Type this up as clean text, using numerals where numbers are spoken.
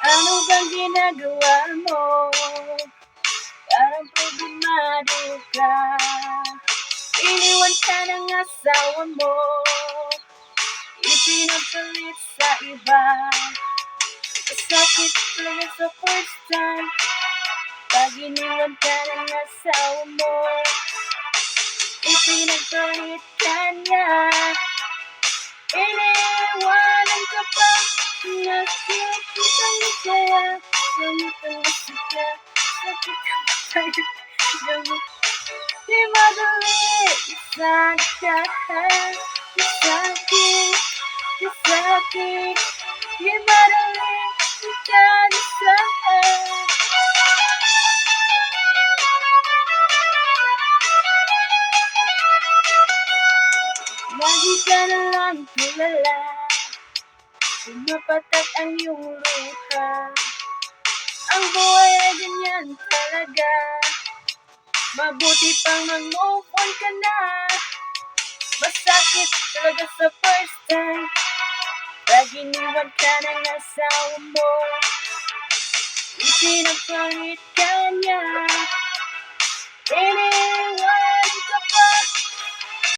Ano bang ginagawa mo? Parang problemado ka. Iniwan ka ng asawa mo, ipinagpalit sa iba. Masakit talaga sa first time pag iniwan ka ng asawa mo, ipinagpalit ka niya. Iniwanan ka pa, nakikita mo kaya, gamit ang masika, sakit ang sa'yo, gamit. Di madali, isakit, isakit, isakit. Di madali, isakit. Lagi ka na lang tulala, pumapatak ang iyong luha. Ang buhay ay ganyan talaga, mabuti pang mag-move on ka na. Masakit talaga sa first time pag iniwan ka ng asawa mo, ipinagpalit ka niya. Iniwan